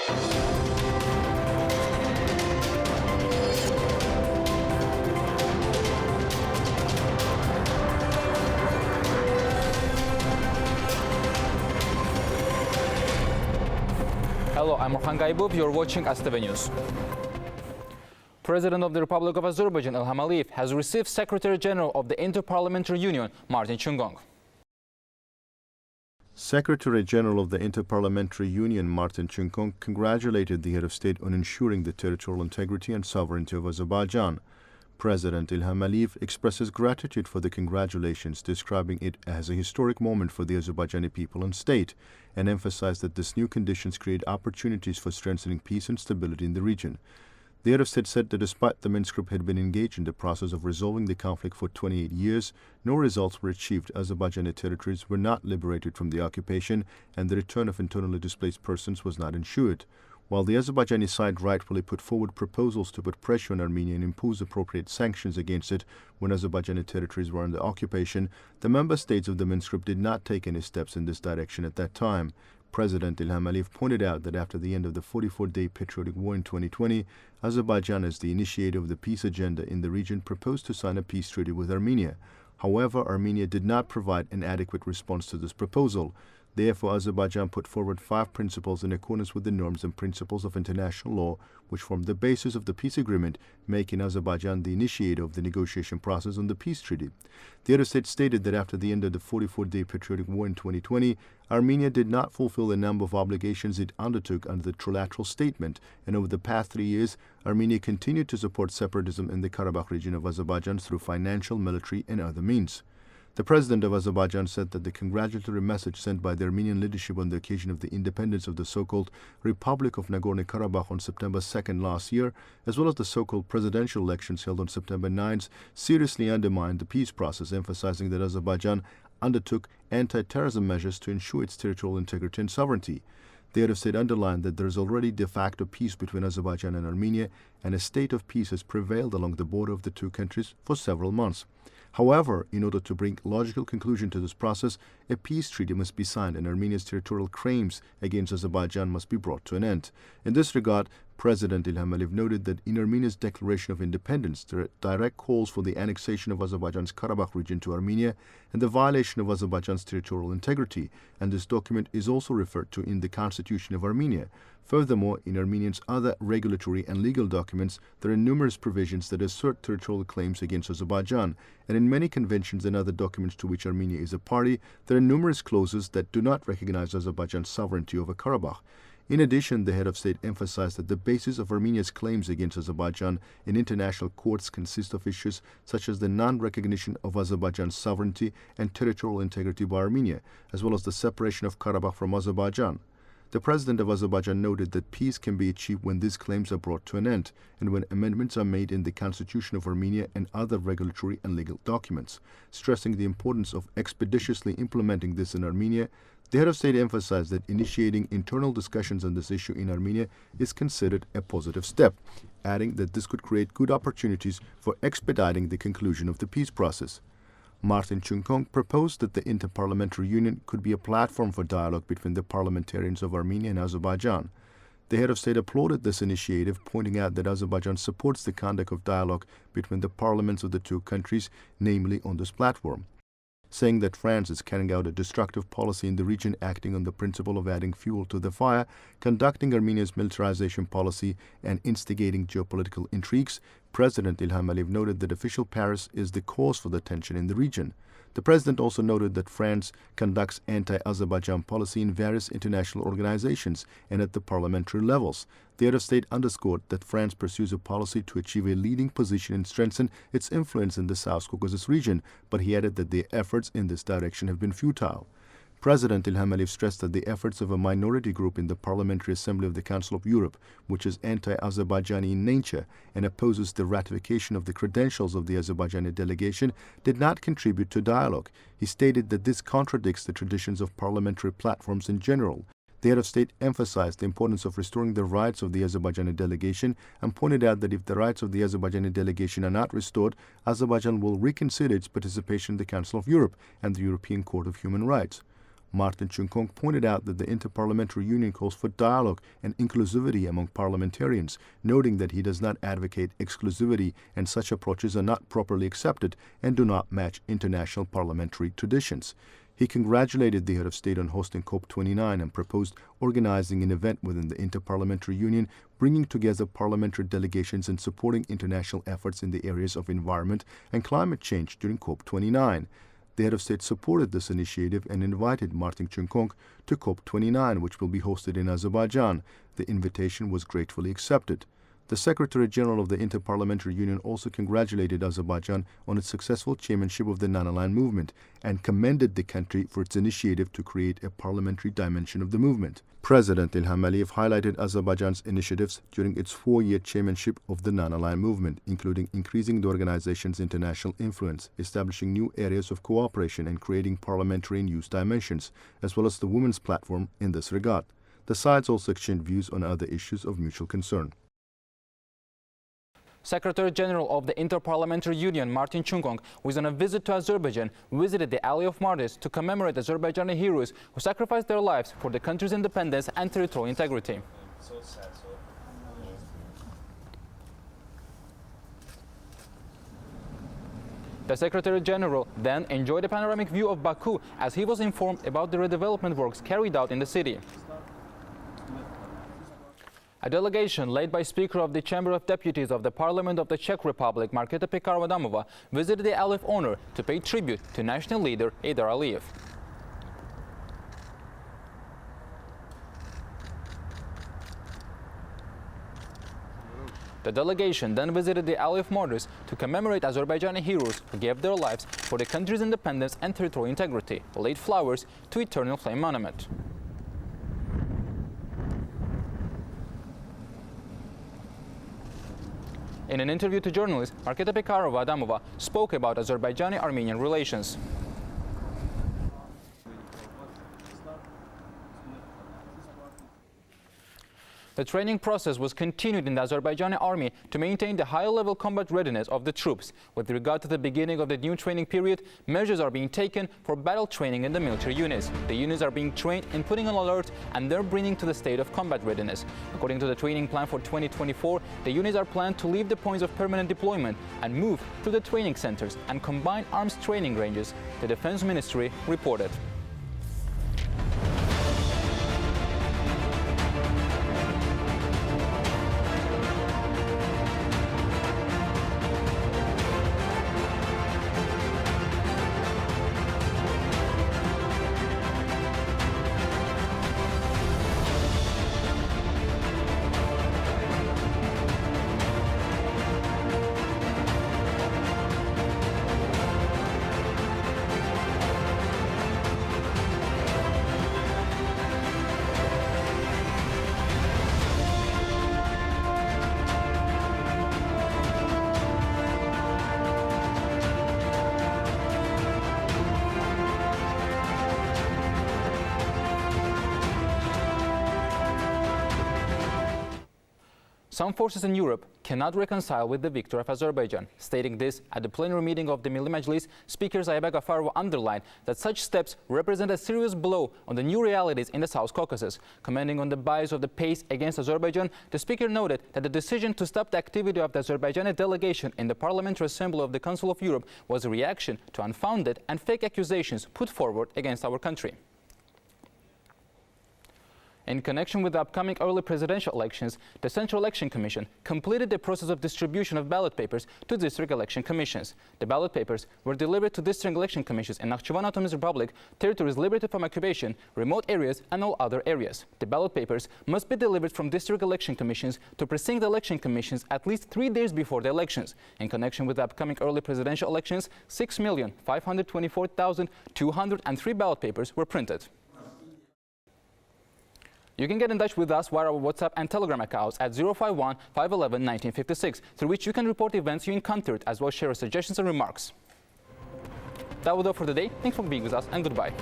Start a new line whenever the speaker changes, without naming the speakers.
Hello, I'm Orhan Gaybov. You're watching AzTV News. President of the Republic of Azerbaijan, Ilham Aliyev, has received Secretary General of the Interparliamentary Union, Martin Chungong.
Secretary General of the Interparliamentary Union, Martin Chungong, congratulated the head of state on ensuring the territorial integrity and sovereignty of Azerbaijan. President Ilham Aliyev expresses gratitude for the congratulations, describing it as a historic moment for the Azerbaijani people and state, and emphasized that these new conditions create opportunities for strengthening peace and stability in the region. The head of state said that despite the Minsk group had been engaged in the process of resolving the conflict for 28 years, no results were achieved. Azerbaijani territories were not liberated from the occupation, and the return of internally displaced persons was not ensured. While the Azerbaijani side rightfully put forward proposals to put pressure on Armenia and impose appropriate sanctions against it when Azerbaijani territories were under occupation, the member states of the Minsk group did not take any steps in this direction at that time. President Ilham Aliyev pointed out that after the end of the 44-day patriotic war in 2020, Azerbaijan, as the initiator of the peace agenda in the region, proposed to sign a peace treaty with Armenia. However, Armenia did not provide an adequate response to this proposal. Therefore, Azerbaijan put forward 5 principles in accordance with the norms and principles of international law, which formed the basis of the peace agreement, making Azerbaijan the initiator of the negotiation process on the peace treaty. The head of state stated that after the end of the 44-day patriotic war in 2020, Armenia did not fulfill a number of obligations it undertook under the trilateral statement, and over the past 3 years, Armenia continued to support separatism in the Karabakh region of Azerbaijan through financial, military, and other means. The president of Azerbaijan said that the congratulatory message sent by the Armenian leadership on the occasion of the independence of the so-called Republic of Nagorno-Karabakh on September 2nd last year, as well as the so-called presidential elections held on September 9th, seriously undermined the peace process, emphasizing that Azerbaijan undertook anti-terrorism measures to ensure its territorial integrity and sovereignty. The head of state underlined that there is already de facto peace between Azerbaijan and Armenia, and a state of peace has prevailed along the border of the two countries for several months. However, in order to bring logical conclusion to this process, a peace treaty must be signed and Armenia's territorial claims against Azerbaijan must be brought to an end. In this regard, President Ilham Aliyev noted that in Armenia's declaration of independence, there are direct calls for the annexation of Azerbaijan's Karabakh region to Armenia and the violation of Azerbaijan's territorial integrity, and this document is also referred to in the Constitution of Armenia. Furthermore, in Armenia's other regulatory and legal documents, there are numerous provisions that assert territorial claims against Azerbaijan, and in many conventions and other documents to which Armenia is a party, there are numerous clauses that do not recognize Azerbaijan's sovereignty over Karabakh. In addition, the head of state emphasized that the basis of Armenia's claims against Azerbaijan in international courts consist of issues such as the non-recognition of Azerbaijan's sovereignty and territorial integrity by Armenia, as well as the separation of Karabakh from Azerbaijan. The president of Azerbaijan noted that peace can be achieved when these claims are brought to an end and when amendments are made in the Constitution of Armenia and other regulatory and legal documents. Stressing the importance of expeditiously implementing this in Armenia, the head of state emphasized that initiating internal discussions on this issue in Armenia is considered a positive step, adding that this could create good opportunities for expediting the conclusion of the peace process. Martin Chungong proposed that the Interparliamentary Union could be a platform for dialogue between the parliamentarians of Armenia and Azerbaijan. The head of state applauded this initiative, pointing out that Azerbaijan supports the conduct of dialogue between the parliaments of the two countries, namely on this platform. Saying that France is carrying out a destructive policy in the region, acting on the principle of adding fuel to the fire, conducting Armenia's militarization policy, and instigating geopolitical intrigues, President Ilham Aliyev noted that official Paris is the cause for the tension in the region. The president also noted that France conducts anti-Azerbaijan policy in various international organizations and at the parliamentary levels. The head of state underscored that France pursues a policy to achieve a leading position and strengthen its influence in the South Caucasus region, but he added that their efforts in this direction have been futile. President Ilham Aliyev stressed that the efforts of a minority group in the Parliamentary Assembly of the Council of Europe, which is anti-Azerbaijani in nature and opposes the ratification of the credentials of the Azerbaijani delegation, did not contribute to dialogue. He stated that this contradicts the traditions of parliamentary platforms in general. The head of state emphasized the importance of restoring the rights of the Azerbaijani delegation and pointed out that if the rights of the Azerbaijani delegation are not restored, Azerbaijan will reconsider its participation in the Council of Europe and the European Court of Human Rights. Martin Chunkong pointed out that the Interparliamentary Union calls for dialogue and inclusivity among parliamentarians, noting that he does not advocate exclusivity and such approaches are not properly accepted and do not match international parliamentary traditions. He congratulated the head of state on hosting COP29 and proposed organizing an event within the Interparliamentary Union, bringing together parliamentary delegations and supporting international efforts in the areas of environment and climate change during COP29. The head of state supported this initiative and invited Martin Chunkong to COP29, which will be hosted in Azerbaijan. The invitation was gratefully accepted. The Secretary General of the Interparliamentary Union also congratulated Azerbaijan on its successful chairmanship of the non-aligned movement and commended the country for its initiative to create a parliamentary dimension of the movement. President Ilham Aliyev highlighted Azerbaijan's initiatives during its 4-year chairmanship of the non-aligned movement, including increasing the organization's international influence, establishing new areas of cooperation, and creating parliamentary and youth dimensions, as well as the women's platform in this regard. The sides also exchanged views on other issues of mutual concern.
Secretary General of the Interparliamentary Union, Martin Chunkong, who is on a visit to Azerbaijan, visited the Alley of Martyrs to commemorate Azerbaijani heroes who sacrificed their lives for the country's independence and territorial integrity. The Secretary General then enjoyed a panoramic view of Baku as he was informed about the redevelopment works carried out in the city. A delegation led by Speaker of the Chamber of Deputies of the Parliament of the Czech Republic, Markéta Pekarová-Adamová, visited the Alley of Honor to pay tribute to national leader Heydar Aliyev. The delegation then visited the Alley of Martyrs to commemorate Azerbaijani heroes who gave their lives for the country's independence and territorial integrity, laid flowers to Eternal Flame Monument. In an interview to journalists, Markéta Pekarová-Adamová spoke about Azerbaijani-Armenian relations. The training process was continued in the Azerbaijani army to maintain the high-level combat readiness of the troops. With regard to the beginning of the new training period, measures are being taken for battle training in the military units. The units are being trained in putting on alert and they're bringing to the state of combat readiness. According to the training plan for 2024, the units are planned to leave the points of permanent deployment and move to the training centers and combined arms training ranges, the Defense Ministry reported. Some forces in Europe cannot reconcile with the victory of Azerbaijan. Stating this at the plenary meeting of the Milli Majlis, Speaker Zayba Gafarova underlined that such steps represent a serious blow on the new realities in the South Caucasus. Commenting on the bias of the pace against Azerbaijan, the Speaker noted that the decision to stop the activity of the Azerbaijani delegation in the Parliamentary Assembly of the Council of Europe was a reaction to unfounded and fake accusations put forward against our country. In connection with the upcoming early presidential elections, the Central Election Commission completed the process of distribution of ballot papers to district election commissions. The ballot papers were delivered to district election commissions in Nakhchivan Autonomous Republic, territories liberated from occupation, remote areas, and all other areas. The ballot papers must be delivered from district election commissions to precinct election commissions at least 3 days before the elections. In connection with the upcoming early presidential elections, 6,524,203 ballot papers were printed. You can get in touch with us via our WhatsApp and Telegram accounts at 051 511 1956, through which you can report events you encountered as well as share suggestions and remarks. That was all for today. Thanks for being with us and goodbye.